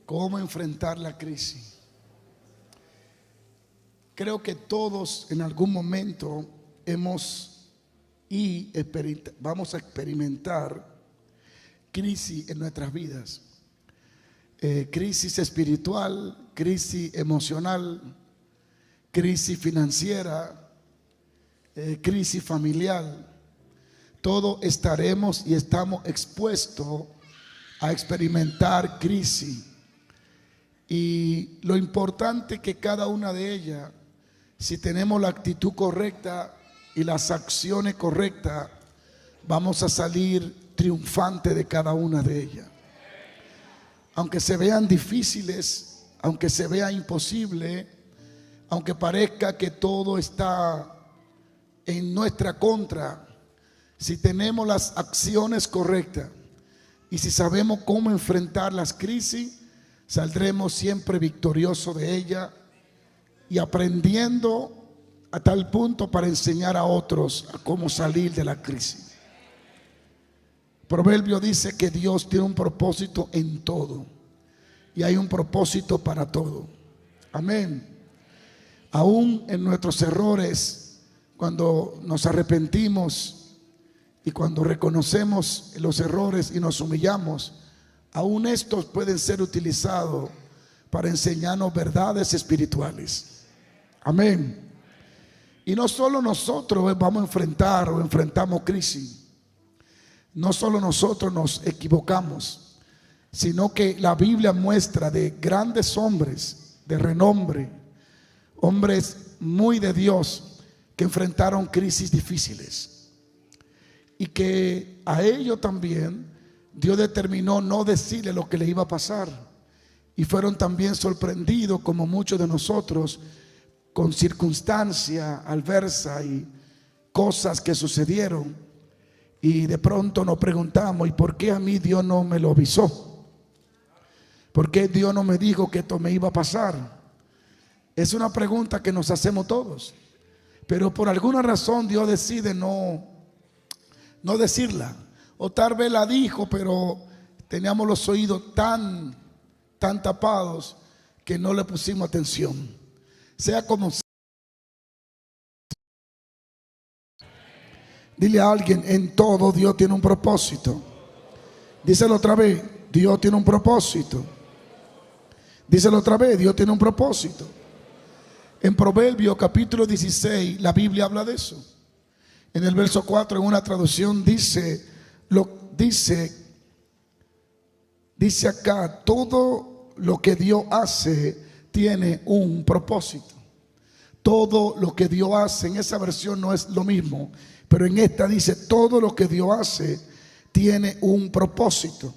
¿Cómo enfrentar la crisis? Creo que todos en algún momento vamos a experimentar crisis en nuestras vidas. Crisis espiritual, crisis emocional, crisis financiera, crisis familiar. Todos estaremos y estamos expuestos a experimentar crisis. Y lo importante es que cada una de ellas, si tenemos la actitud correcta y las acciones correctas, vamos a salir triunfantes de cada una de ellas. Aunque se vean difíciles, aunque se vea imposible, aunque parezca que todo está en nuestra contra, si tenemos las acciones correctas y si sabemos cómo enfrentar las crisis, saldremos siempre victoriosos de ella y aprendiendo a tal punto para enseñar a otros a cómo salir de la crisis. Proverbio dice que Dios tiene un propósito en todo y hay un propósito para todo. Amén. Aún en nuestros errores, cuando nos arrepentimos y cuando reconocemos los errores y nos humillamos, aún estos pueden ser utilizados para enseñarnos verdades espirituales. Amén. Y no solo nosotros vamos a enfrentar o enfrentamos crisis. No solo nosotros nos equivocamos, sino que la Biblia muestra de grandes hombres de renombre, hombres muy de Dios, que enfrentaron crisis difíciles. Y que a ellos también Dios determinó no decirle lo que le iba a pasar. Y fueron también sorprendidos, como muchos de nosotros, con circunstancias adversas y cosas que sucedieron. Y de pronto nos preguntamos: ¿y por qué a mí Dios no me lo avisó? ¿Por qué Dios no me dijo que esto me iba a pasar? Es una pregunta que nos hacemos todos. Pero por alguna razón Dios decide no decirla. O tal vez la dijo, pero teníamos los oídos tan tapados que no le pusimos atención. Sea como sea. Dile a alguien: en todo Dios tiene un propósito. Díselo otra vez: Dios tiene un propósito. Díselo otra vez: Dios tiene un propósito. En Proverbios capítulo 16 la Biblia habla de eso. En el verso 4, en una traducción dice acá: todo lo que Dios hace tiene un propósito. Todo lo que Dios hace, en esa versión no es lo mismo, pero en esta dice: todo lo que Dios hace tiene un propósito.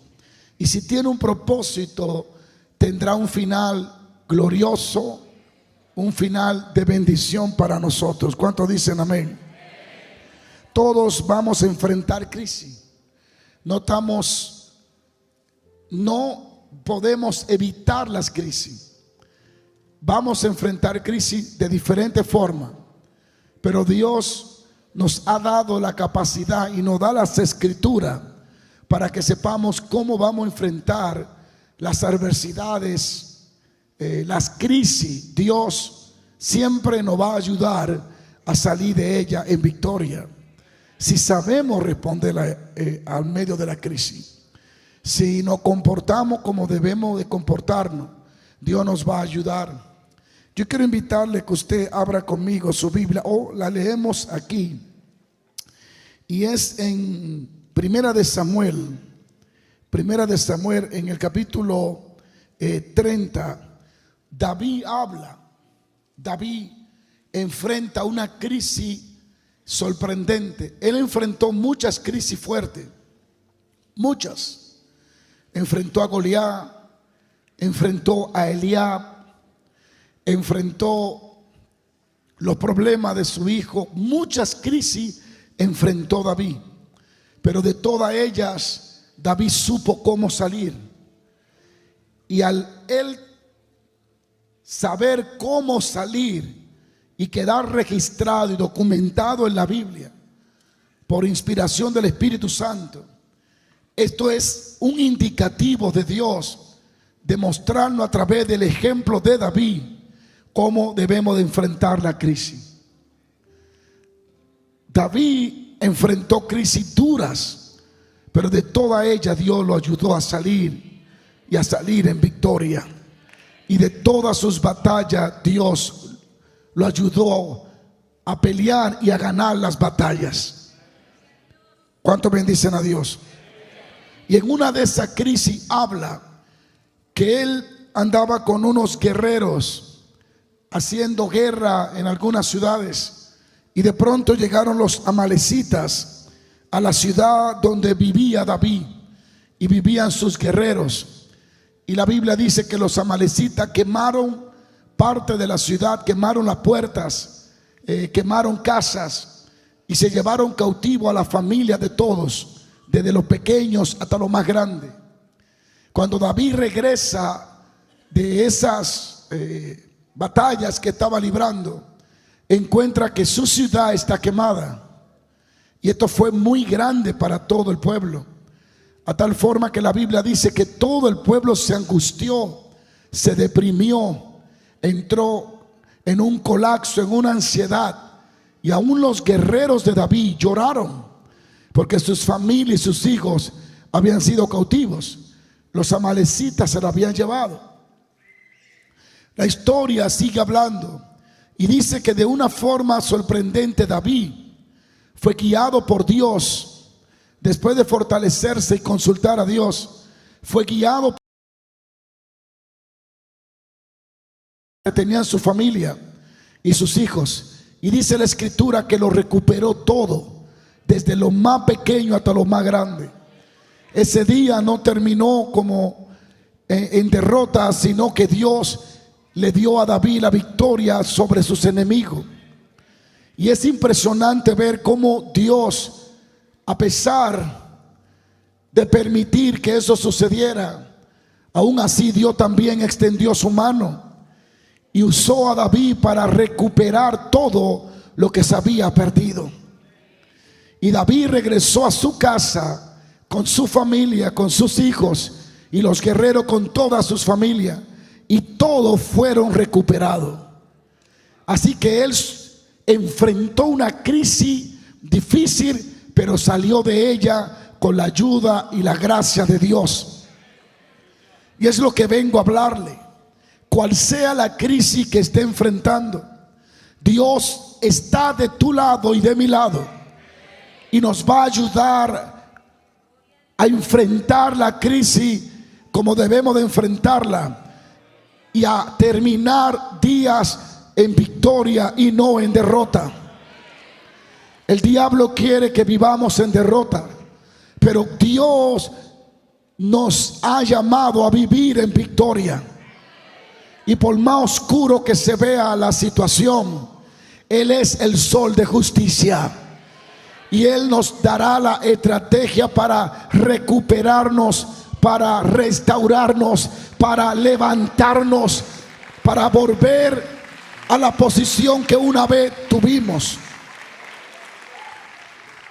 Y si tiene un propósito, tendrá un final glorioso, un final de bendición para nosotros. ¿Cuántos dicen amén? Todos vamos a enfrentar crisis. No podemos evitar las crisis. Vamos a enfrentar crisis de diferentes formas, pero Dios nos ha dado la capacidad y nos da las escrituras para que sepamos cómo vamos a enfrentar las adversidades, las crisis. Dios siempre nos va a ayudar a salir de ella en victoria, si sabemos responder al medio de la crisis. Si nos comportamos como debemos de comportarnos, Dios nos va a ayudar. Yo quiero invitarle que usted abra conmigo su Biblia, o la leemos aquí, y es en Primera de Samuel en el capítulo 30. David enfrenta una crisis sorprendente. Él enfrentó muchas crisis fuertes, muchas. Enfrentó a Goliat, enfrentó a Eliab, enfrentó los problemas de su hijo. Muchas crisis enfrentó David, pero de todas ellas David supo cómo salir. Y al él saber cómo salir y quedar registrado y documentado en la Biblia por inspiración del Espíritu Santo, esto es un indicativo de Dios demostrarnos a través del ejemplo de David cómo debemos de enfrentar la crisis. David enfrentó crisis duras, pero de toda ella Dios lo ayudó a salir y a salir en victoria. Y de todas sus batallas Dios lo ayudó a pelear y a ganar las batallas. ¿Cuántos bendicen a Dios? Y en una de esas crisis habla que él andaba con unos guerreros haciendo guerra en algunas ciudades, y de pronto llegaron los amalecitas a la ciudad donde vivía David y vivían sus guerreros. Y la Biblia dice que los amalecitas quemaron parte de la ciudad, quemaron las puertas, quemaron casas y se llevaron cautivo a la familia de todos, desde los pequeños hasta los más grandes. Cuando David regresa de esas batallas que estaba librando, encuentra que su ciudad está quemada. Y esto fue muy grande para todo el pueblo, a tal forma que la Biblia dice que todo el pueblo se angustió, se deprimió, entró en un colapso, en una ansiedad. Y aún los guerreros de David lloraron porque sus familias y sus hijos habían sido cautivos. Los amalecitas se lo habían llevado. La historia sigue hablando y dice que de una forma sorprendente David fue guiado por Dios. Después de fortalecerse y consultar a Dios, fue guiado por que tenían su familia y sus hijos. Y dice la escritura que lo recuperó todo, desde lo más pequeño hasta lo más grande. Ese día no terminó como en derrota, sino que Dios le dio a David la victoria sobre sus enemigos. Y es impresionante ver cómo Dios, a pesar de permitir que eso sucediera, aún así Dios también extendió su mano y usó a David para recuperar todo lo que se había perdido. Y David regresó a su casa con su familia, con sus hijos, y los guerreros con todas sus familias, y todos fueron recuperados. Así que él enfrentó una crisis difícil, pero salió de ella con la ayuda y la gracia de Dios. Y es lo que vengo a hablarle. Cual sea la crisis que esté enfrentando, Dios está de tu lado y de mi lado, y nos va a ayudar a enfrentar la crisis como debemos de enfrentarla, y a terminar días en victoria y no en derrota. El diablo quiere que vivamos en derrota, pero Dios nos ha llamado a vivir en victoria. Y por más oscuro que se vea la situación, Él es el sol de justicia, y Él nos dará la estrategia para recuperarnos, para restaurarnos, para levantarnos, para volver a la posición que una vez tuvimos.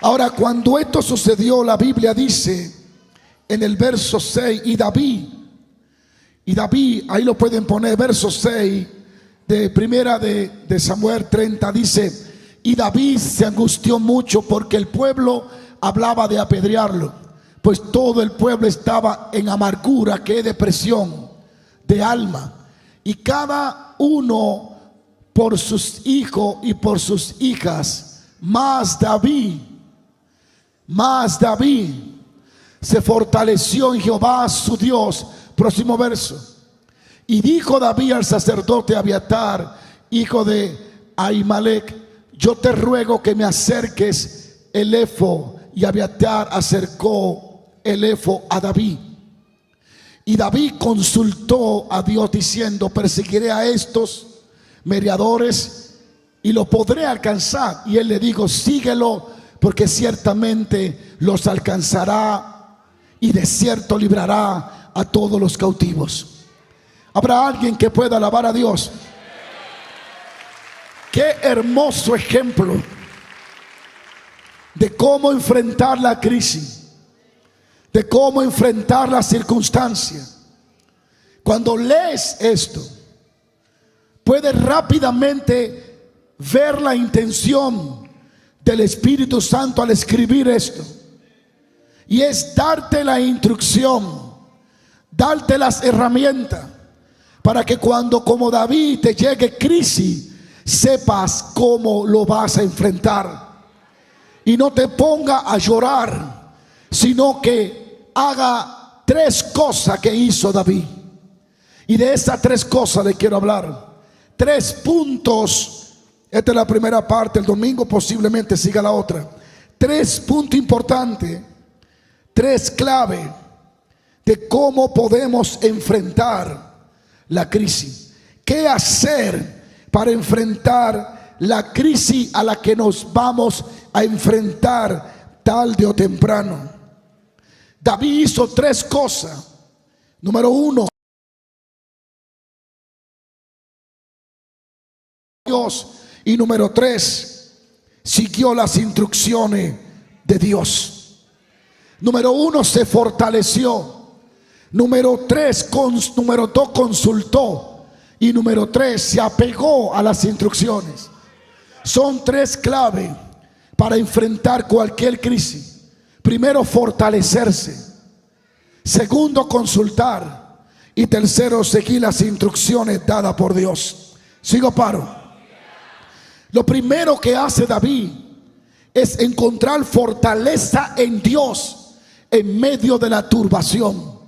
Ahora, cuando esto sucedió, la Biblia dice en el verso 6, y David, ahí lo pueden poner, verso 6 de primera de Samuel 30, dice: y David se angustió mucho porque el pueblo hablaba de apedrearlo, pues todo el pueblo estaba en amargura, que es depresión de alma, y cada uno por sus hijos y por sus hijas. Mas David se fortaleció en Jehová su Dios. Próximo verso. Y dijo David al sacerdote Abiatar, hijo de Ahimelech: yo te ruego que me acerques el éfod. Y Abiatar acercó el éfod a David. Y David consultó a Dios diciendo: perseguiré a estos mediadores y lo podré alcanzar. Y él le dijo: síguelo, porque ciertamente los alcanzará, y de cierto librará a todos los cautivos. ¿Habrá alguien que pueda alabar a Dios? Qué hermoso ejemplo de cómo enfrentar la crisis, de cómo enfrentar las circunstancias. Cuando lees esto, puedes rápidamente ver la intención del Espíritu Santo al escribir esto. Y es darte la instrucción, darte las herramientas para que cuando, como David, te llegue crisis, sepas cómo lo vas a enfrentar. Y no te ponga a llorar, sino que haga 3 cosas que hizo David. Y de esas 3 cosas le quiero hablar. 3 puntos. Esta es la primera parte. El domingo posiblemente siga la otra. 3 puntos importantes. 3 claves de cómo podemos enfrentar la crisis. ¿Qué hacer para enfrentar la crisis a la que nos vamos a enfrentar tarde o temprano? David hizo 3 cosas. Número 1, Dios. Y número 3, siguió las instrucciones de Dios. Número 1, se fortaleció. Número 2, consultó. Y número 3, se apegó a las instrucciones. Son 3 claves para enfrentar cualquier crisis. Primero, fortalecerse. Segundo, consultar. Y tercero, seguir las instrucciones dadas por Dios. Sigo, paro. Lo primero que hace David es encontrar fortaleza en Dios en medio de la turbación.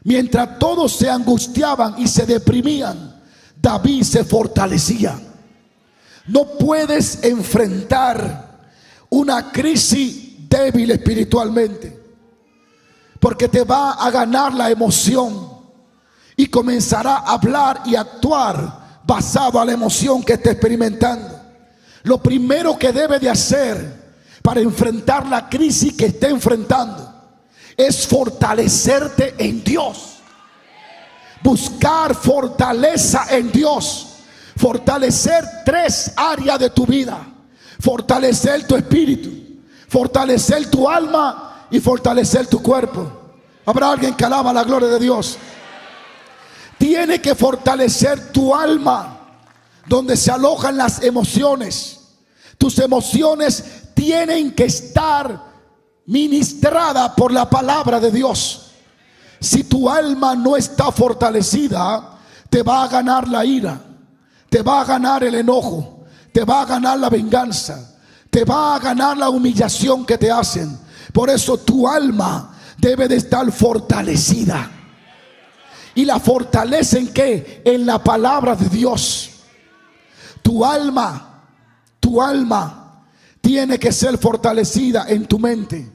Mientras todos se angustiaban y se deprimían, David se fortalecía. No puedes enfrentar una crisis débil espiritualmente, porque te va a ganar la emoción y comenzará a hablar y actuar basado a la emoción que esté experimentando. Lo primero que debe de hacer para enfrentar la crisis que esté enfrentando es fortalecerte en Dios. Buscar fortaleza en Dios. Fortalecer 3 áreas de tu vida. Fortalecer tu espíritu, fortalecer tu alma y fortalecer tu cuerpo. Habrá alguien que alaba la gloria de Dios. Tiene que fortalecer tu alma, donde se alojan las emociones. Tus emociones tienen que estar ministradas por la palabra de Dios. Si tu alma no está fortalecida, te va a ganar la ira, te va a ganar el enojo, te va a ganar la venganza, te va a ganar la humillación que te hacen. Por eso tu alma debe de estar fortalecida. ¿Y la fortaleza en qué? En la palabra de Dios. Tu alma tiene que ser fortalecida en tu mente.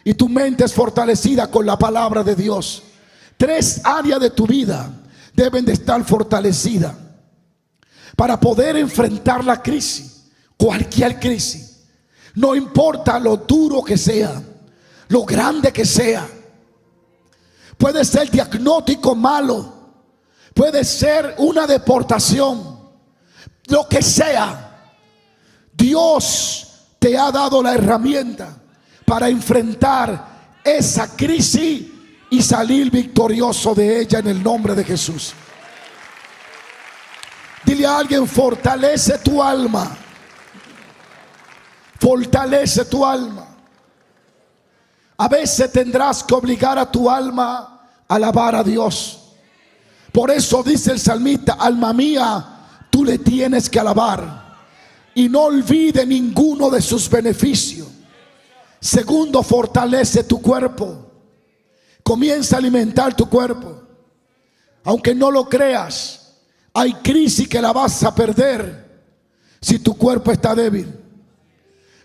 Y tu mente es fortalecida con la palabra de Dios. 3 áreas de tu vida deben de estar fortalecidas para poder enfrentar la crisis. Cualquier crisis. No importa lo duro que sea, lo grande que sea. Puede ser diagnóstico malo, puede ser una deportación, lo que sea. Dios te ha dado la herramienta para enfrentar esa crisis y salir victorioso de ella en el nombre de Jesús. Dile a alguien: fortalece tu alma. Fortalece tu alma. A veces tendrás que obligar a tu alma a alabar a Dios. Por eso dice el salmista: alma mía, tú le tienes que alabar y no olvide ninguno de sus beneficios. Segundo, fortalece tu cuerpo. Comienza a alimentar tu cuerpo. Aunque no lo creas, hay crisis que la vas a perder si tu cuerpo está débil.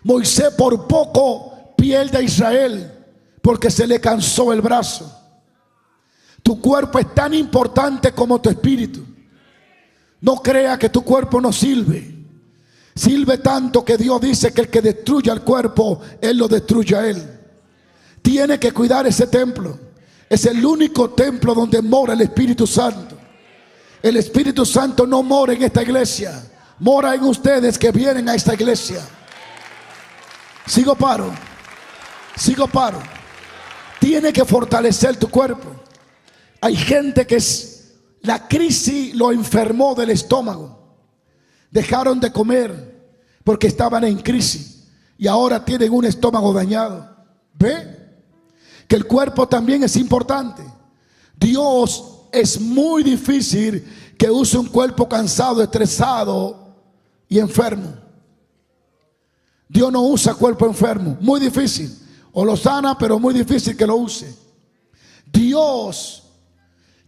Moisés por poco pierde a Israel porque se le cansó el brazo. Tu cuerpo es tan importante como tu espíritu. No crea que tu cuerpo no sirve. Sirve tanto que Dios dice que el que destruya el cuerpo, Él lo destruye a él. Tiene que cuidar ese templo. Es el único templo donde mora el Espíritu Santo. El Espíritu Santo no mora en esta iglesia, mora en ustedes que vienen a esta iglesia. Sigo paro. Tiene que fortalecer tu cuerpo. Hay gente que La crisis lo enfermó del estómago. Dejaron de comer porque estaban en crisis y ahora tienen un estómago dañado. ¿Ve? Que el cuerpo también es importante. Dios es muy difícil que use un cuerpo cansado, estresado y enfermo. Dios no usa cuerpo enfermo, muy difícil. O lo sana, pero muy difícil que lo use. Dios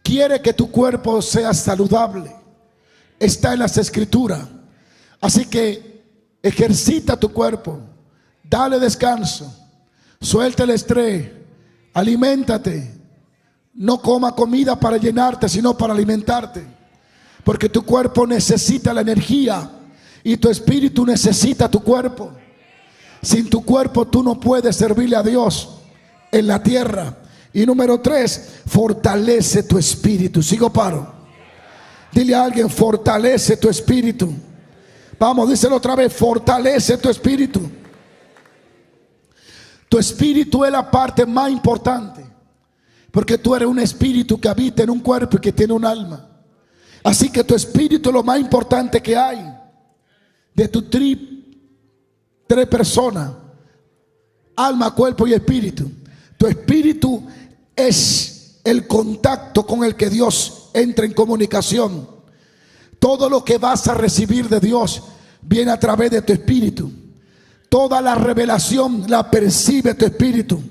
quiere que tu cuerpo sea saludable. Está en las escrituras. Así que ejercita tu cuerpo, dale descanso, suelta el estrés, aliméntate. No coma comida para llenarte, sino para alimentarte. Porque tu cuerpo necesita la energía y tu espíritu necesita tu cuerpo. Sin tu cuerpo tú no puedes servirle a Dios en la tierra. Y número 3, fortalece tu espíritu. Sigo paro. Dile a alguien, fortalece tu espíritu. Vamos, díselo otra vez, fortalece tu espíritu. Tu espíritu es la parte más importante. Porque tú eres un espíritu que habita en un cuerpo y que tiene un alma. Así que tu espíritu es lo más importante que hay. De tu tres personas: alma, cuerpo y espíritu. Tu espíritu es el contacto con el que Dios entra en comunicación. Todo lo que vas a recibir de Dios viene a través de tu espíritu. Toda la revelación la percibe tu espíritu.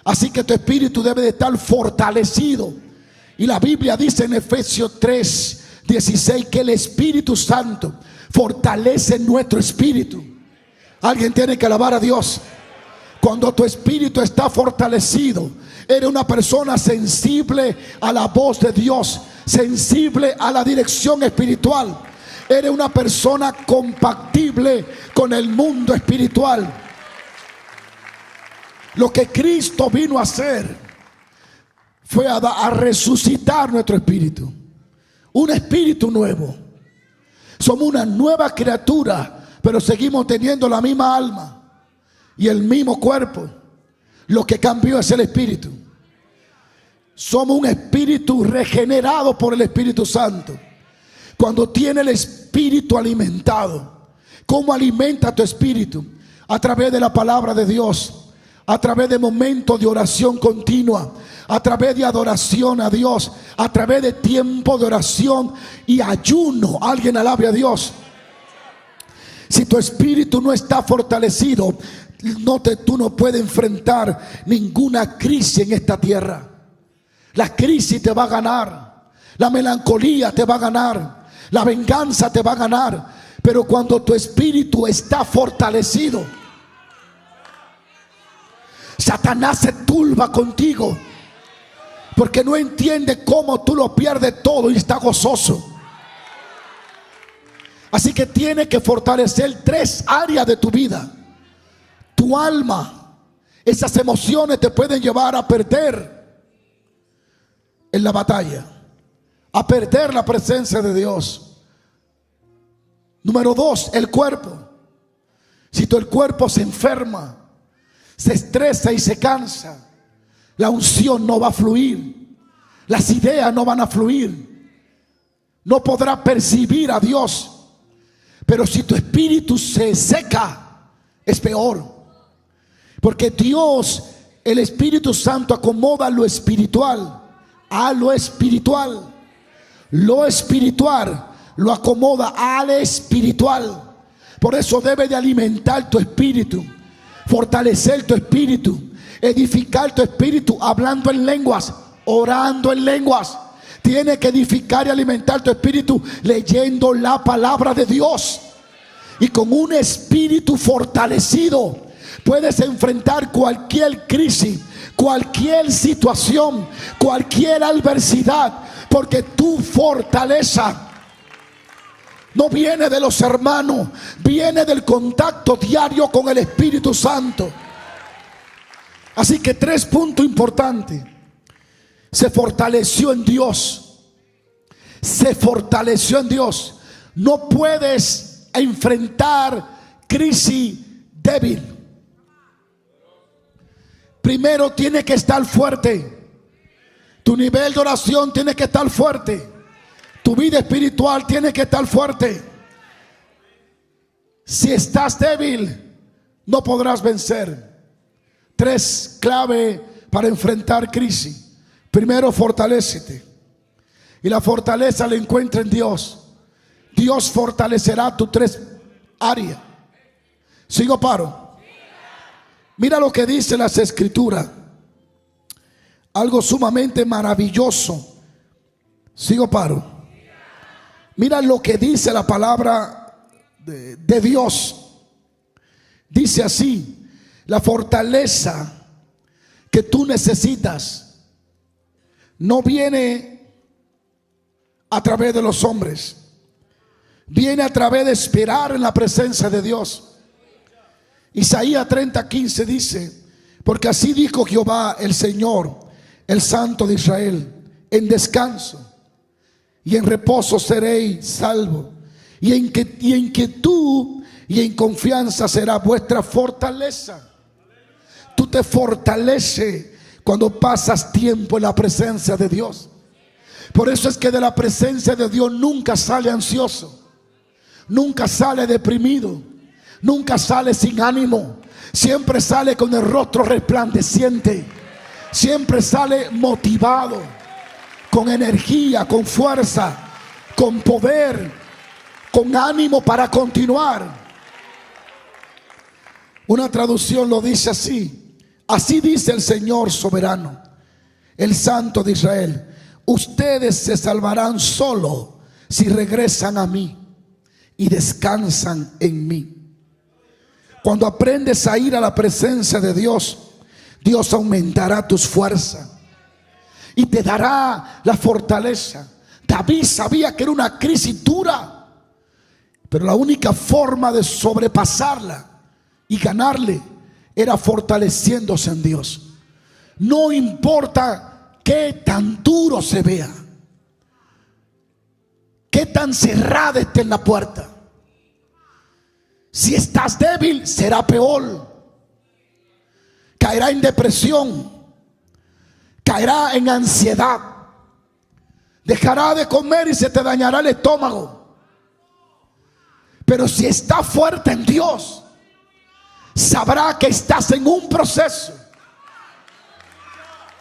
Así que tu espíritu debe de estar fortalecido. Y la Biblia dice en Efesios 3:16 que el Espíritu Santo fortalece nuestro espíritu. Alguien tiene que alabar a Dios. Cuando tu espíritu está fortalecido, eres una persona sensible a la voz de Dios, sensible a la dirección espiritual. Eres una persona compatible con el mundo espiritual. Lo que Cristo vino a hacer fue a resucitar nuestro espíritu. Un espíritu nuevo. Somos una nueva criatura, pero seguimos teniendo la misma alma y el mismo cuerpo. Lo que cambió es el espíritu. Somos un espíritu regenerado por el Espíritu Santo. Cuando tiene el espíritu alimentado, ¿cómo alimenta tu espíritu? A través de la palabra de Dios, a través de momentos de oración continua, a través de adoración a Dios, a través de tiempo de oración y ayuno. Alguien alabe a Dios. Si tu espíritu no está fortalecido, tú no puedes enfrentar ninguna crisis en esta tierra. La crisis te va a ganar, la melancolía te va a ganar, la venganza te va a ganar. Pero cuando tu espíritu está fortalecido, Satanás se turba contigo, porque no entiende cómo tú lo pierdes todo y está gozoso. Así que tiene que fortalecer 3 áreas de tu vida. Tu alma. Esas emociones te pueden llevar a perder en la batalla, a perder la presencia de Dios. Número 2, el cuerpo. Si el cuerpo se enferma, se estresa y se cansa, la unción no va a fluir, las ideas no van a fluir, no podrá percibir a Dios. Pero si tu espíritu se seca, es peor, porque Dios, el Espíritu Santo, acomoda lo espiritual a lo espiritual. Lo espiritual lo acomoda al espiritual. Por eso debe de alimentar tu espíritu, fortalecer tu espíritu, edificar tu espíritu, hablando en lenguas, orando en lenguas. Tiene que edificar y alimentar tu espíritu leyendo la palabra de Dios. Y con un espíritu fortalecido puedes enfrentar cualquier crisis, cualquier situación, cualquier adversidad, porque tu fortaleza no viene de los hermanos, viene del contacto diario con el Espíritu Santo. Así que 3 puntos importantes. Se fortaleció en Dios. Se fortaleció en Dios. No puedes enfrentar crisis débil. Primero tiene que estar fuerte. Tu nivel de oración tiene que estar fuerte. Tu vida espiritual tiene que estar fuerte. Si estás débil, no podrás vencer. 3 claves para enfrentar crisis. Primero, fortalécete. Y la fortaleza la encuentra en Dios. Dios fortalecerá tus 3 áreas. ¿Sigo paro? Mira lo que dice las Escrituras. Algo sumamente maravilloso. ¿Sigo paro? Mira lo que dice la palabra de Dios. Dice así: la fortaleza que tú necesitas no viene a través de los hombres, viene a través de esperar en la presencia de Dios. Isaías 30:15 dice: porque así dijo Jehová el Señor, el Santo de Israel, en descanso y en reposo seréis salvo, y en quietud y en confianza será vuestra fortaleza. Tú te fortaleces cuando pasas tiempo en la presencia de Dios. Por eso es que de la presencia de Dios nunca sale ansioso, nunca sale deprimido, nunca sale sin ánimo. Siempre sale con el rostro resplandeciente, siempre sale motivado, con energía, con fuerza, con poder, con ánimo para continuar. Una traducción lo dice así: así dice el Señor soberano, el Santo de Israel: ustedes se salvarán solo si regresan a mí y descansan en mí. Cuando aprendes a ir a la presencia de Dios, Dios aumentará tus fuerzas y te dará la fortaleza. David sabía que era una crisis dura, pero la única forma de sobrepasarla y ganarle era fortaleciéndose en Dios. No importa qué tan duro se vea, qué tan cerrada esté en la puerta. Si estás débil, será peor. Caerá en depresión, caerá en ansiedad, dejará de comer y se te dañará el estómago. Pero si estás fuerte en Dios, sabrá que estás en un proceso.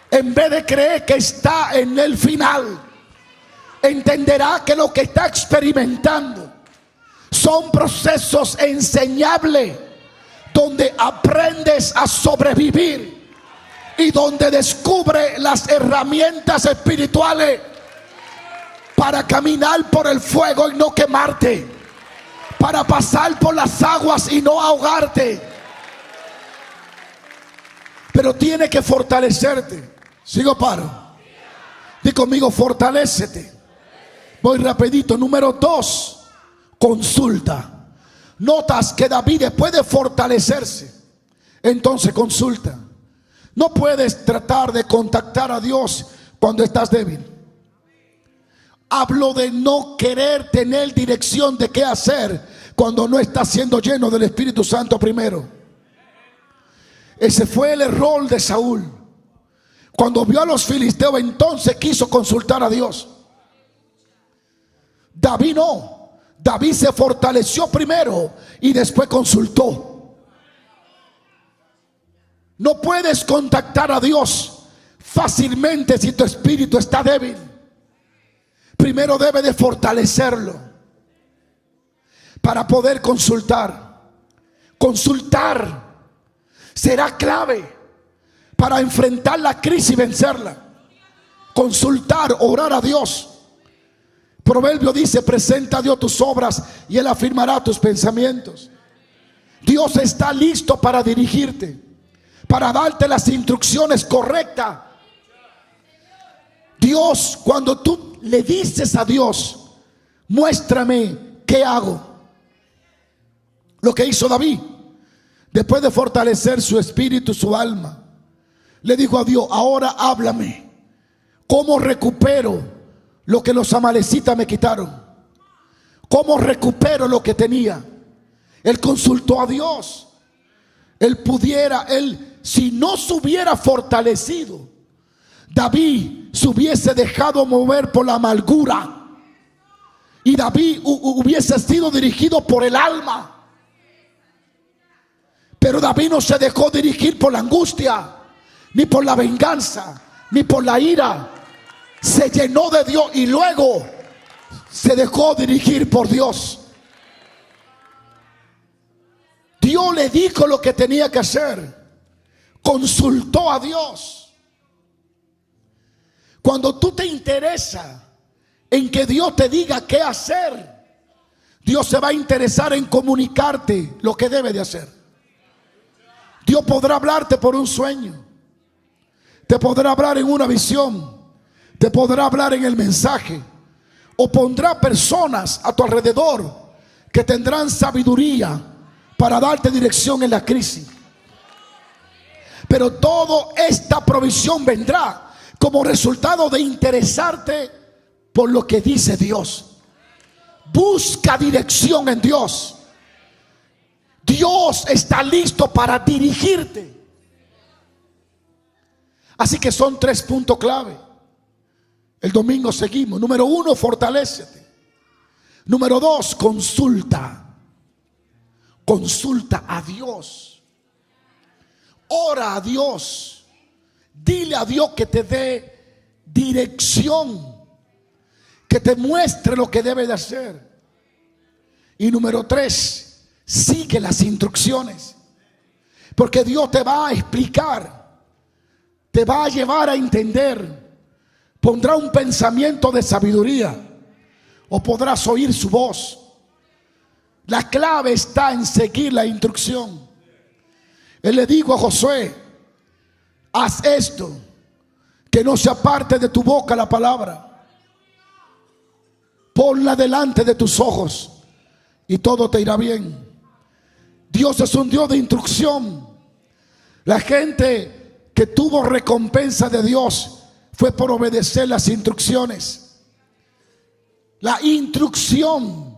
En vez de creer que está en el final, entenderá que lo que está experimentando son procesos enseñables, donde aprendes a sobrevivir y donde descubre las herramientas espirituales para caminar por el fuego y no quemarte, para pasar por las aguas y no ahogarte. Pero tiene que fortalecerte. Sigo paro. Di conmigo: fortalécete. Voy rapidito. Número 2, consulta. Notas que David, después de fortalecerse, entonces consulta. No puedes tratar de contactar a Dios cuando estás débil. Hablo de no querer tener dirección de qué hacer cuando no estás siendo lleno del Espíritu Santo primero. Ese fue el error de Saúl. Cuando vio a los filisteos, entonces quiso consultar a Dios. David no. David se fortaleció primero y después consultó. No puedes contactar a Dios fácilmente si tu espíritu está débil. Primero debe de fortalecerlo para poder consultar. Consultar será clave para enfrentar la crisis y vencerla. Consultar, orar a Dios. Proverbio dice: presenta a Dios tus obras y Él afirmará tus pensamientos. Dios está listo para dirigirte, para darte las instrucciones correctas. Dios, cuando tú le dices a Dios: muéstrame qué hago. Lo que hizo David, después de fortalecer su espíritu, su alma, le dijo a Dios: ahora háblame. ¿Cómo recupero lo que los amalecitas me quitaron? ¿Cómo recupero lo que tenía? Él consultó a Dios. Si no se hubiera fortalecido, David se hubiese dejado mover por la amargura, y David hubiese sido dirigido por el alma. Pero David no se dejó dirigir por la angustia, ni por la venganza, ni por la ira. Se llenó de Dios y luego se dejó dirigir por Dios. Dios le dijo lo que tenía que hacer. Consultó a Dios. Cuando tú te interesas en que Dios te diga qué hacer, Dios se va a interesar en comunicarte lo que debe de hacer. Dios podrá hablarte por un sueño, te podrá hablar en una visión, te podrá hablar en el mensaje, o pondrá personas a tu alrededor que tendrán sabiduría para darte dirección en la crisis. Pero toda esta provisión vendrá como resultado de interesarte por lo que dice Dios. Busca dirección en Dios. Dios está listo para dirigirte. Así que son 3 puntos clave. El domingo seguimos. Número 1, fortalécete. Número 2, consulta. Consulta a Dios. Ora a Dios. Dile a Dios que te dé dirección, que te muestre lo que debe de hacer. Y número 3, sigue las instrucciones, porque Dios te va a explicar, te va a llevar a entender, pondrá un pensamiento de sabiduría, o podrás oír su voz. La clave está en seguir la instrucción. Él le dijo a Josué: haz esto, que no se aparte de tu boca la palabra, ponla delante de tus ojos y todo te irá bien. Dios es un Dios de instrucción. La gente que tuvo recompensa de Dios fue por obedecer las instrucciones. La instrucción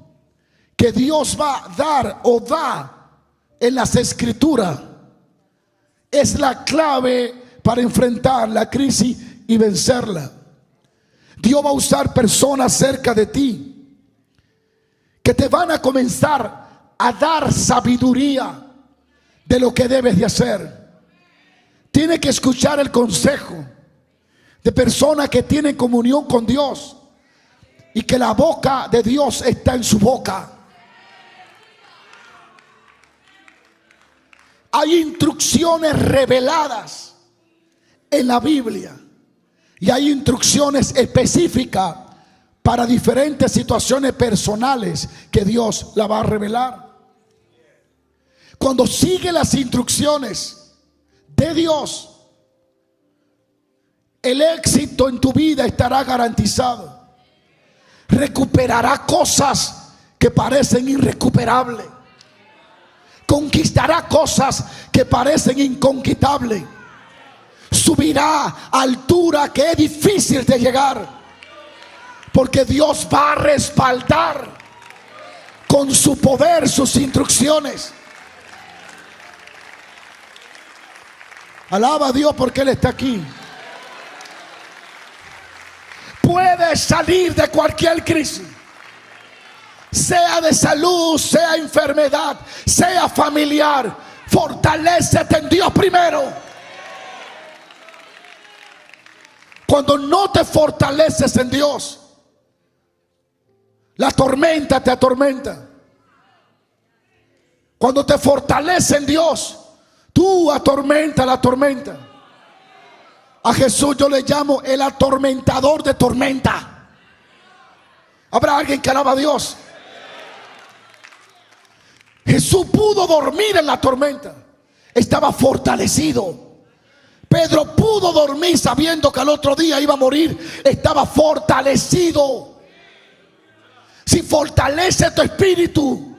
que Dios va a dar o da en las escrituras es la clave para enfrentar la crisis y vencerla. Dios va a usar personas cerca de ti que te van a comenzar a dar sabiduría de lo que debes de hacer. Tienes que escuchar el consejo de personas que tienen comunión con Dios y que la boca de Dios está en su boca. Hay instrucciones reveladas en la Biblia y hay instrucciones específicas para diferentes situaciones personales que Dios la va a revelar. Cuando sigue las instrucciones de Dios, el éxito en tu vida estará garantizado. Recuperará cosas que parecen irrecuperables. Conquistará cosas que parecen inconquistables. Subirá a altura que es difícil de llegar, porque Dios va a respaldar con su poder sus instrucciones. Alaba a Dios porque Él está aquí. Puedes salir de cualquier crisis, sea de salud, sea enfermedad, sea familiar. Fortalécete en Dios primero. Cuando no te fortaleces en Dios, la tormenta te atormenta. Cuando te fortaleces en Dios, tú atormenta la tormenta. A Jesús yo le llamo el atormentador de tormenta. ¿Habrá alguien que alaba a Dios? Jesús pudo dormir en la tormenta. Estaba fortalecido. Pedro pudo dormir sabiendo que al otro día iba a morir. Estaba fortalecido. Si fortalece tu espíritu,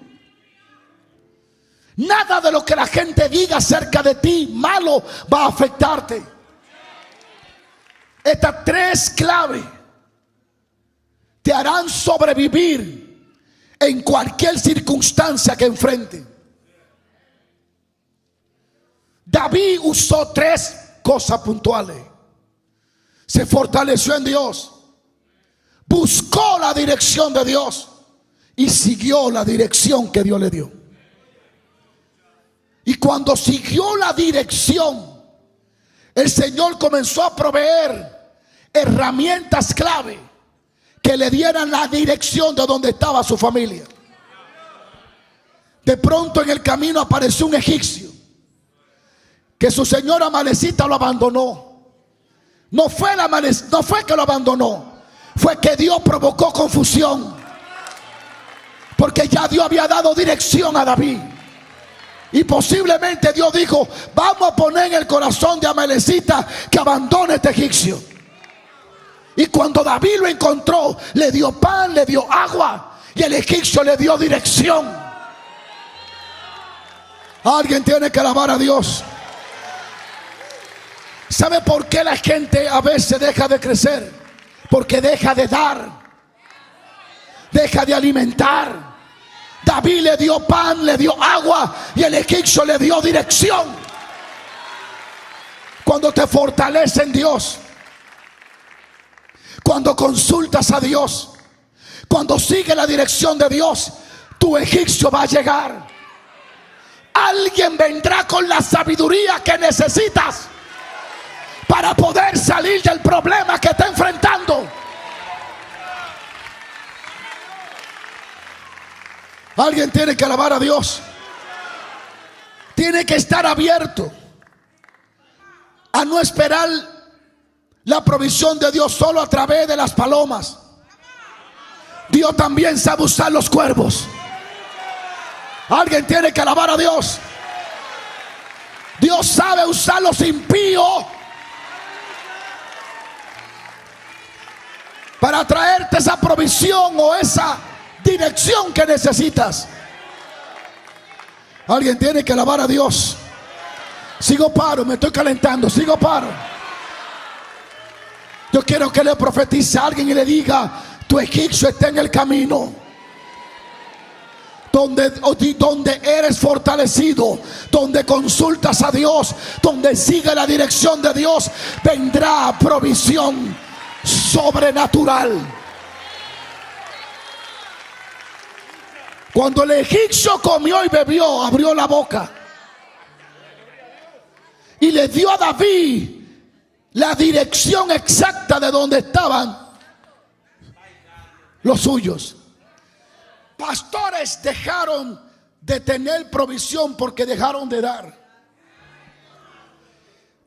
nada de lo que la gente diga acerca de ti malo va a afectarte. Estas 3 claves te harán sobrevivir en cualquier circunstancia que enfrente. David usó 3 cosas puntuales. Se fortaleció en Dios, buscó la dirección de Dios y siguió la dirección que Dios le dio. Y cuando siguió la dirección, el Señor comenzó a proveer herramientas clave que le dieran la dirección de donde estaba su familia. De pronto en el camino apareció un egipcio que su señora Amalecita lo abandonó. No fue que lo abandonó, fue que Dios provocó confusión, porque ya Dios había dado dirección a David. Y posiblemente Dios dijo: vamos a poner en el corazón de Amalecita que abandone este egipcio. Y cuando David lo encontró, le dio pan, le dio agua, y el egipcio le dio dirección. Alguien tiene que alabar a Dios. ¿Sabe por qué la gente a veces deja de crecer? Porque deja de dar, deja de alimentar. David le dio pan, le dio agua, y el egipcio le dio dirección. Cuando te fortalece en Dios, cuando consultas a Dios, cuando sigues la dirección de Dios, tu egipcio va a llegar. Alguien vendrá con la sabiduría que necesitas para poder salir del problema que está enfrentando. Alguien tiene que alabar a Dios. Tiene que estar abierto a no esperar la provisión de Dios solo a través de las palomas. Dios también sabe usar los cuervos. Alguien tiene que alabar a Dios. Dios sabe usar los impíos para traerte esa provisión o esa dirección que necesitas. Alguien tiene que alabar a Dios. Sigo paro, me estoy calentando, sigo paro. Yo quiero que le profetice a alguien y le diga: tu egipcio está en el camino. Donde eres fortalecido, donde consultas a Dios, donde sigue la dirección de Dios, vendrá provisión sobrenatural. Cuando el egipcio comió y bebió, abrió la boca y le dio a David la dirección exacta de donde estaban los suyos. Pastores dejaron de tener provisión porque dejaron de dar.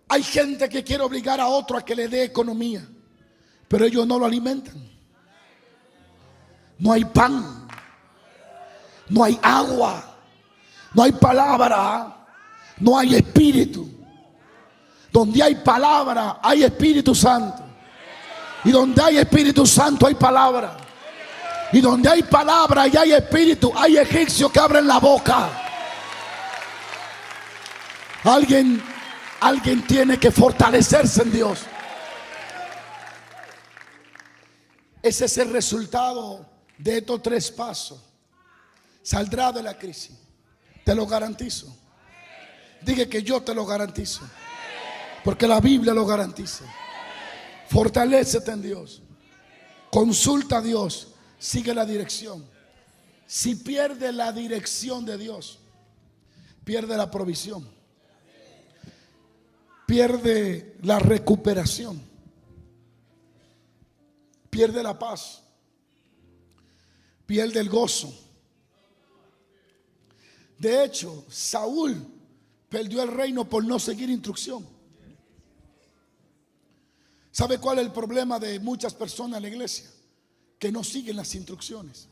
Hay gente que quiere obligar a otro a que le dé economía, pero ellos no lo alimentan. No hay pan, no hay agua, no hay palabra, no hay espíritu. Donde hay palabra hay Espíritu Santo, y donde hay Espíritu Santo hay palabra, y donde hay palabra y hay espíritu hay egipcios que abren la boca. Alguien tiene que fortalecerse en Dios. Ese es el resultado de estos 3 pasos. Saldrá de la crisis, te lo garantizo. Diga que yo te lo garantizo, porque la Biblia lo garantiza. Fortalécete en Dios, consulta a Dios, sigue la dirección. Si pierde la dirección de Dios, pierde la provisión, pierde la recuperación, pierde la paz, pierde el gozo. De hecho, Saúl perdió el reino por no seguir instrucción. ¿Sabe cuál es el problema de muchas personas en la iglesia? Que no siguen las instrucciones.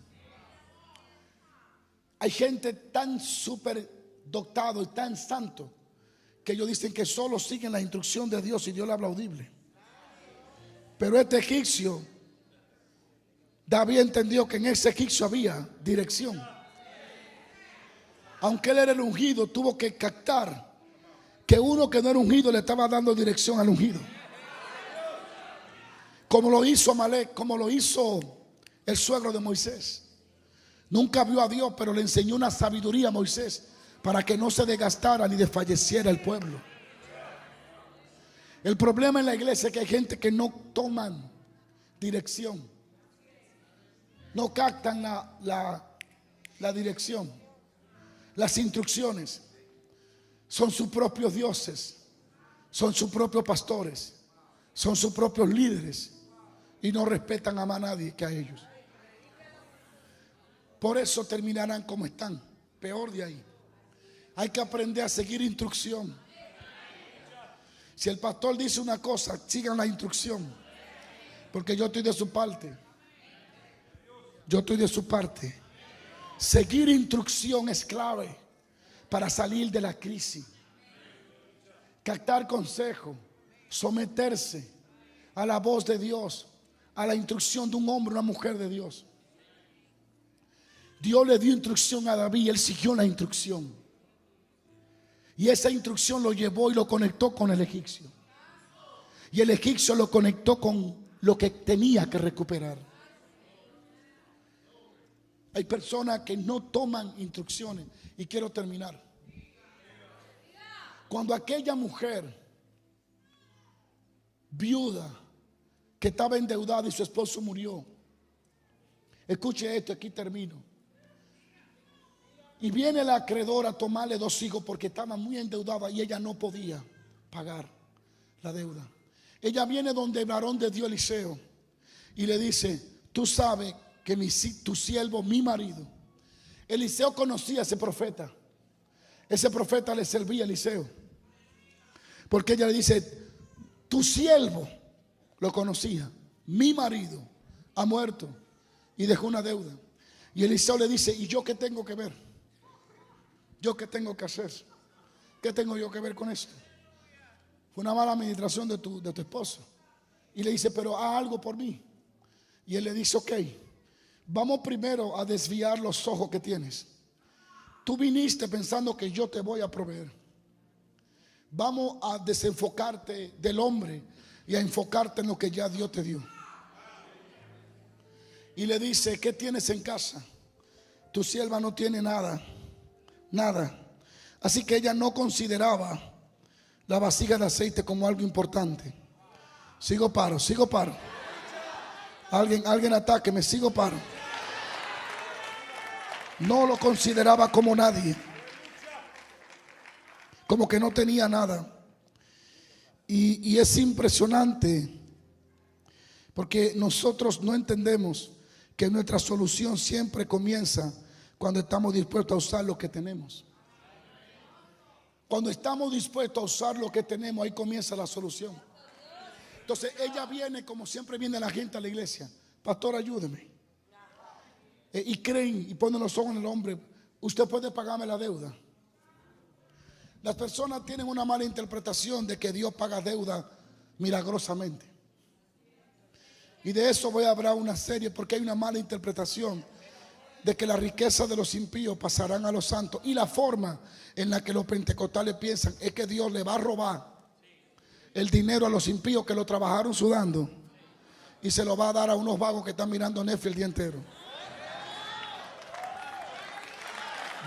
Hay gente tan súper dotado y tan santo que ellos dicen que solo siguen la instrucción de Dios y Dios le habla audible. Pero este egipcio, David entendió que en ese egipcio había dirección. Aunque él era el ungido, tuvo que captar que uno que no era ungido le estaba dando dirección al ungido. Como lo hizo Amalek, como lo hizo el suegro de Moisés. Nunca vio a Dios, pero le enseñó una sabiduría a Moisés para que no se desgastara ni desfalleciera el pueblo. El problema en la iglesia es que hay gente que no toman dirección, no captan la dirección, las instrucciones. Son sus propios dioses, son sus propios pastores, son sus propios líderes y no respetan a más nadie que a ellos. Por eso terminarán como están, peor de ahí. Hay que aprender a seguir instrucción. Si el pastor dice una cosa, sigan la instrucción, porque yo estoy de su parte. Yo estoy de su parte. Seguir instrucción es clave para salir de la crisis. Captar consejo, someterse a la voz de Dios, a la instrucción de un hombre o una mujer de Dios. Dios le dio instrucción a David y él siguió la instrucción. Y esa instrucción lo llevó y lo conectó con el egipcio. Y el egipcio lo conectó con lo que tenía que recuperar. Hay personas que no toman instrucciones. Y quiero terminar. Cuando aquella mujer viuda que estaba endeudada y su esposo murió, escuche esto, aquí termino. Y viene el acreedor a tomarle 2 hijos porque estaba muy endeudada y ella no podía pagar la deuda. Ella viene donde el varón de Dios Eliseo y le dice: tú sabes que tu siervo, mi marido. Eliseo conocía a ese profeta. Ese profeta le servía a Eliseo, porque ella le dice: tu siervo, lo conocía, mi marido ha muerto y dejó una deuda. Y Eliseo le dice: ¿y yo qué tengo que ver? ¿Yo qué tengo que hacer? ¿Qué tengo yo que ver con esto? Fue una mala administración de tu esposo. Y le dice: pero haz algo por mí. Y él le dice: ok, vamos primero a desviar los ojos que tienes. Tú viniste pensando que yo te voy a proveer. Vamos a desenfocarte del hombre y a enfocarte en lo que ya Dios te dio. Y le dice: ¿qué tienes en casa? Tu sierva no tiene nada. Nada. Así que ella no consideraba la vasija de aceite como algo importante. Sigo paro. Alguien atáqueme, sigo paro. No lo consideraba como nadie, como que no tenía nada. Y es impresionante, porque nosotros no entendemos que nuestra solución siempre comienza cuando estamos dispuestos a usar lo que tenemos. Cuando estamos dispuestos a usar lo que tenemos, ahí comienza la solución. Entonces ella viene, como siempre viene la gente a la iglesia: pastor, ayúdeme. Y creen y ponen los ojos en el hombre: usted puede pagarme la deuda. Las personas tienen una mala interpretación de que Dios paga deuda milagrosamente. Y de eso voy a hablar una serie, porque hay una mala interpretación de que la riqueza de los impíos pasarán a los santos. Y la forma en la que los pentecostales piensan es que Dios le va a robar el dinero a los impíos que lo trabajaron sudando y se lo va a dar a unos vagos que están mirando Netflix el día entero.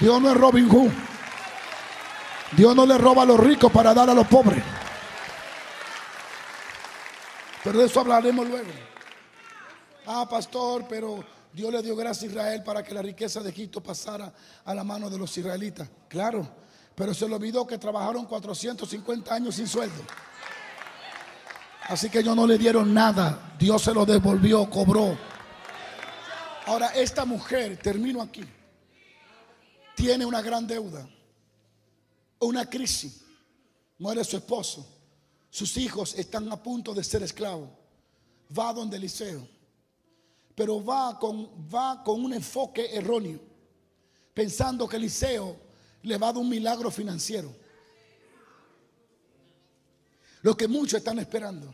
Dios no es Robin Hood. Dios no le roba a los ricos para dar a los pobres. Pero de eso hablaremos luego. Pastor, pero Dios le dio gracia a Israel para que la riqueza de Egipto pasara a la mano de los israelitas. Claro, pero se le olvidó que trabajaron 450 años sin sueldo. Así que ellos no le dieron nada. Dios se lo devolvió, cobró. Ahora esta mujer, termino aquí, tiene una gran deuda, una crisis. Muere su esposo, sus hijos están a punto de ser esclavos. Va donde Eliseo, pero va con un enfoque erróneo, pensando que Eliseo le va a dar un milagro financiero. Lo que muchos están esperando: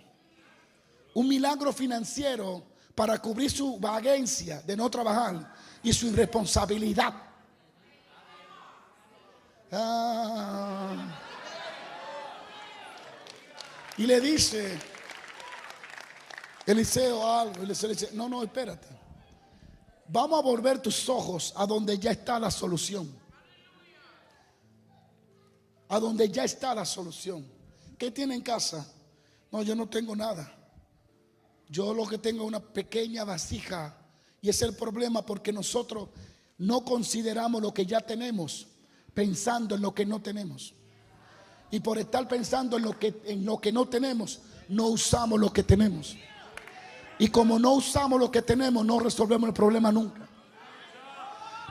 un milagro financiero para cubrir su vagancia de no trabajar y su irresponsabilidad. Y le dice Eliseo algo. Eliseo le dice: no, espérate. Vamos a volver tus ojos a donde ya está la solución. A donde ya está la solución. ¿Qué tiene en casa? No, yo no tengo nada. Yo lo que tengo es una pequeña vasija. Y ese es el problema, porque nosotros no consideramos lo que ya tenemos, pensando en lo que no tenemos. Y por estar pensando en lo que no tenemos, no usamos lo que tenemos. Y como no usamos lo que tenemos, no resolvemos el problema nunca.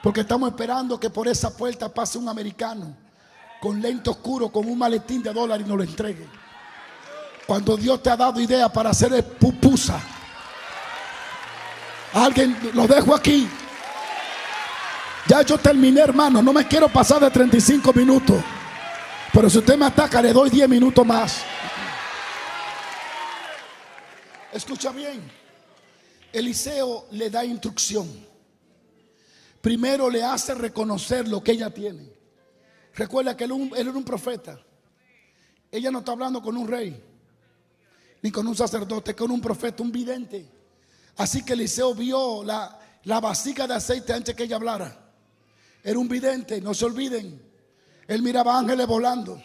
Porque estamos esperando que por esa puerta pase un americano con lente oscuro, con un maletín de dólares y nos lo entregue. Cuando Dios te ha dado idea para hacer pupusa. Alguien, lo dejo aquí. Ya yo terminé, hermano. No me quiero pasar de 35 minutos. Pero si usted me ataca, le doy 10 minutos más. Escucha bien. Eliseo le da instrucción. Primero le hace reconocer lo que ella tiene. Recuerda que él era un profeta. Ella no está hablando con un rey, ni con un sacerdote, con un profeta, un vidente. Así que Eliseo vio la vasija de aceite antes que ella hablara. Era un vidente, no se olviden. Él miraba ángeles volando.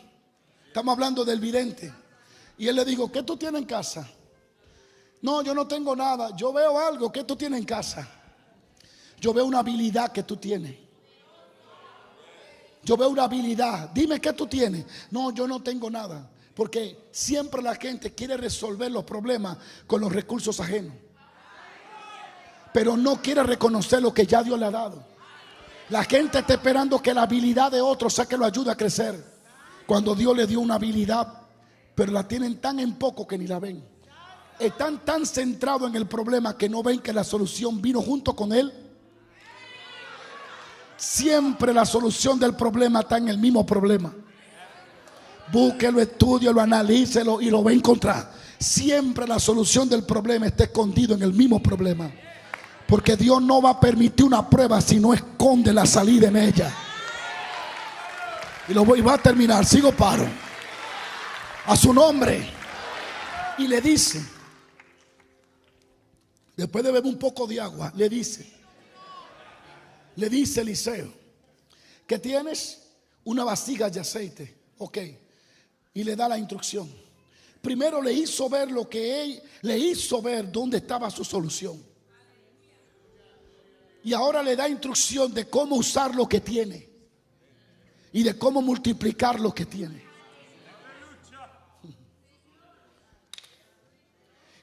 Estamos hablando del vidente. Y él le dijo: ¿qué tú tienes en casa? No, yo no tengo nada. Yo veo algo. ¿Qué tú tienes en casa? Yo veo una habilidad que tú tienes. Yo veo una habilidad. Dime qué tú tienes. No, yo no tengo nada. Porque siempre la gente quiere resolver los problemas con los recursos ajenos, pero no quiere reconocer lo que ya Dios le ha dado. La gente está esperando que la habilidad de otros sea que lo ayude a crecer, cuando Dios le dio una habilidad, pero la tienen tan en poco que ni la ven. Están tan centrados en el problema que no ven que la solución vino junto con él. Siempre la solución del problema está en el mismo problema. Búsquelo, estúdielo, analícelo y lo va a encontrar. Siempre la solución del problema está escondido en el mismo problema. Porque Dios no va a permitir una prueba si no esconde la salida en ella. Y va a terminar, sigo paro. A su nombre. Y le dice, después de beber un poco de agua, le dice Eliseo: ¿qué tienes? Una vasija de aceite. Ok. Y le da la instrucción. Primero le hizo ver le hizo ver dónde estaba su solución. Y ahora le da instrucción de cómo usar lo que tiene y de cómo multiplicar lo que tiene.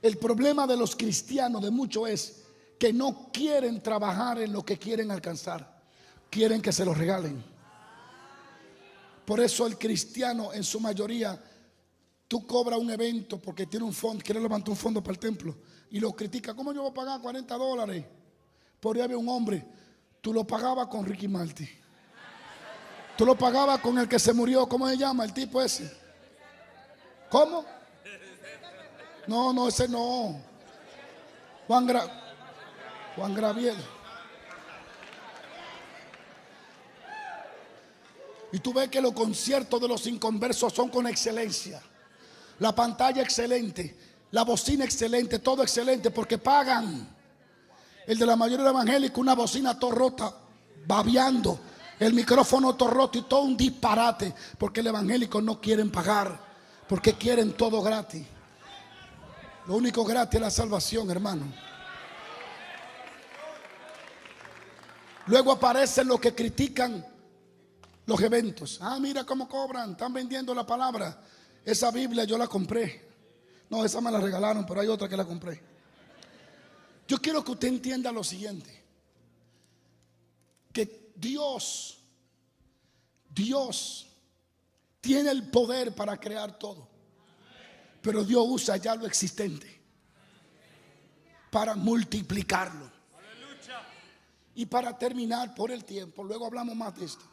El problema de los cristianos, de muchos, es que no quieren trabajar en lo que quieren alcanzar. Quieren que se lo regalen. Por eso el cristiano, en su mayoría, tú cobras un evento porque tiene un fondo, quiere levantar un fondo para el templo, y lo critica. ¿Cómo yo voy a pagar $40? Por ahí había un hombre. Tú lo pagabas con Ricky Martin. Tú lo pagabas con el que se murió. ¿Cómo se llama el tipo ese? ¿Cómo? No, ese no. Juan Gabriel. Y tú ves que los conciertos de los inconversos son con excelencia. La pantalla excelente, la bocina excelente, todo excelente, porque pagan. El de la mayoría evangélica, una bocina todo rota, babeando, el micrófono todo roto y todo un disparate, porque el evangélico no quieren pagar, porque quieren todo gratis. Lo único gratis es la salvación, hermano. Luego aparecen los que critican los eventos. Ah, mira cómo cobran, están vendiendo la palabra. Esa Biblia yo la compré. No, esa me la regalaron, pero hay otra que la compré. Yo quiero que usted entienda lo siguiente: que Dios tiene el poder para crear todo, pero Dios usa ya lo existente para multiplicarlo. Y para terminar por el tiempo, luego hablamos más de esto.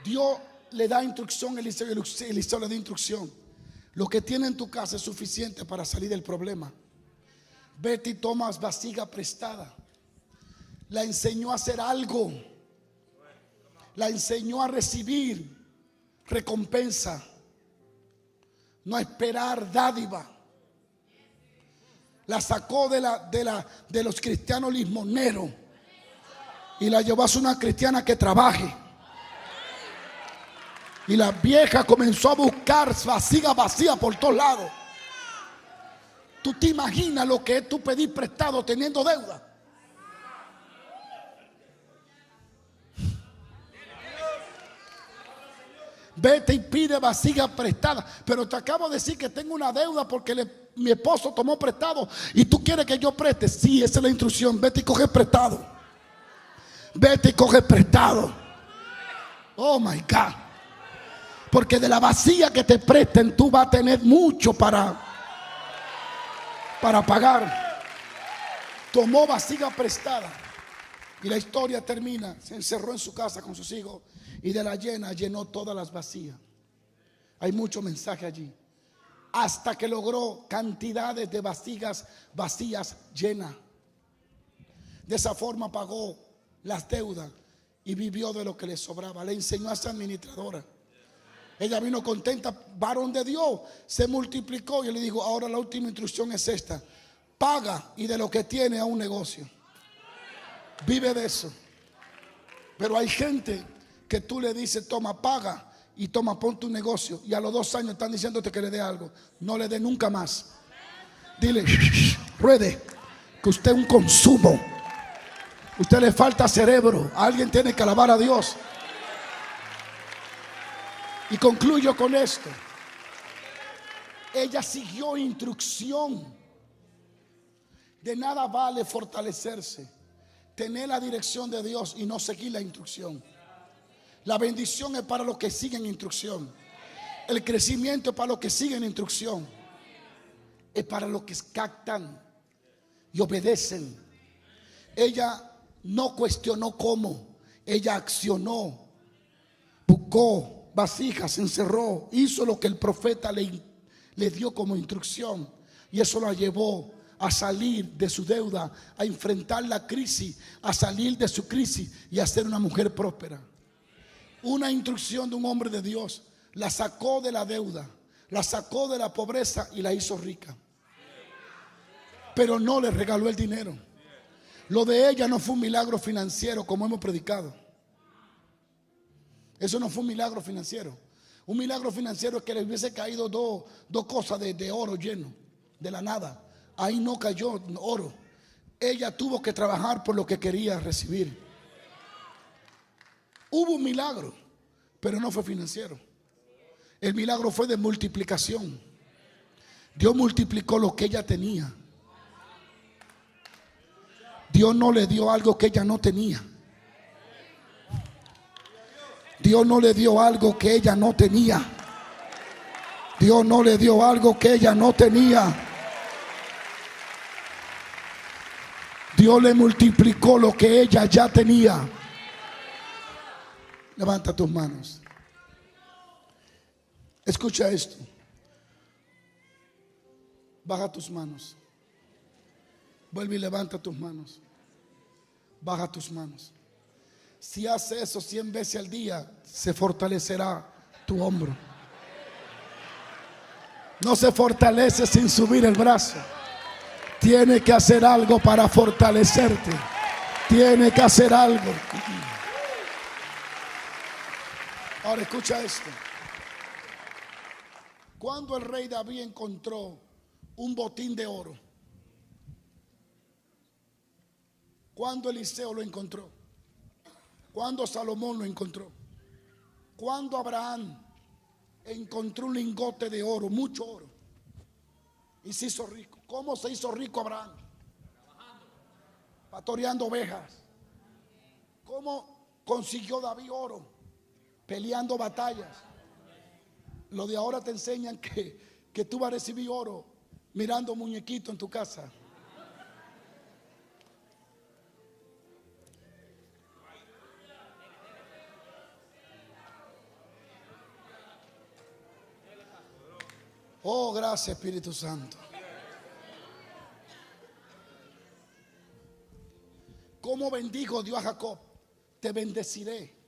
Dios le da instrucción, Eliseo le da instrucción. Lo que tiene en tu casa es suficiente para salir del problema. Vete y tomas vasija prestada. La enseñó a hacer algo. La enseñó a recibir recompensa, no a esperar dádiva. La sacó de los cristianos limoneros y la llevó a ser una cristiana que trabaje. Y la vieja comenzó a buscar vasija vacía por todos lados. ¿Tú te imaginas lo que es tú pedir prestado teniendo deuda? Vete y pide vasija prestada. Pero te acabo de decir que tengo una deuda porque mi esposo tomó prestado y tú quieres que yo preste. Sí, esa es la instrucción. Vete y coge prestado. Vete y coge prestado. Oh my God. Porque de la vasija que te presten tú vas a tener mucho para pagar. Tomó vasija prestada. Y la historia termina. Se encerró en su casa con sus hijos y de la llena llenó todas las vasijas. Hay mucho mensaje allí. Hasta que logró cantidades de vasijas vacías llenas. De esa forma pagó las deudas y vivió de lo que le sobraba. Le enseñó a ser administradora. Ella vino contenta, varón de Dios, se multiplicó. Y le digo, ahora la última instrucción es esta: paga y de lo que tiene a un negocio. Vive de eso. Pero hay gente que tú le dices, toma, paga y toma, ponte un negocio, y a los 2 años están diciéndote que le dé algo. No le dé nunca más. Dile, ruede, que usted es un consumo. Usted le falta cerebro. Alguien tiene que alabar a Dios. Y concluyo con esto. Ella siguió instrucción. De nada vale fortalecerse, tener la dirección de Dios y no seguir la instrucción. La bendición es para los que siguen instrucción. El crecimiento es para los que siguen instrucción. Es para los que captan y obedecen. Ella no cuestionó cómo. Ella accionó. Buscó vasijas, se encerró, hizo lo que el profeta le dio como instrucción. Y eso la llevó a salir de su deuda, a enfrentar la crisis, a salir de su crisis y a ser una mujer próspera. Una instrucción de un hombre de Dios la sacó de la deuda, la sacó de la pobreza y la hizo rica. Pero no le regaló el dinero. Lo de ella no fue un milagro financiero como hemos predicado. Eso no fue un milagro financiero. Un milagro financiero es que le hubiese caído dos cosas de oro lleno, de la nada. Ahí no cayó oro. Ella tuvo que trabajar por lo que quería recibir. Hubo un milagro, pero no fue financiero. El milagro fue de multiplicación. Dios multiplicó lo que ella tenía. Dios no le dio algo que ella no tenía. Dios no le dio algo que ella no tenía. Dios no le dio algo que ella no tenía. Dios le multiplicó lo que ella ya tenía. Levanta tus manos. Escucha esto. Baja tus manos. Vuelve y levanta tus manos. Baja tus manos. Si hace eso 100 veces al día, se fortalecerá tu hombro. No se fortalece sin subir el brazo. Tiene que hacer algo para fortalecerte. Tiene que hacer algo. Ahora escucha esto. Cuando el rey David encontró un botín de oro, cuando Eliseo lo encontró, cuando Salomón lo encontró, cuando Abraham encontró un lingote de oro, mucho oro, y se hizo rico. ¿Cómo se hizo rico Abraham? Pastoreando ovejas. ¿Cómo consiguió David oro? Peleando batallas. Lo de ahora te enseñan que tú vas a recibir oro mirando muñequitos en tu casa. Oh, gracias Espíritu Santo. ¿Cómo bendijo Dios a Jacob? Te bendeciré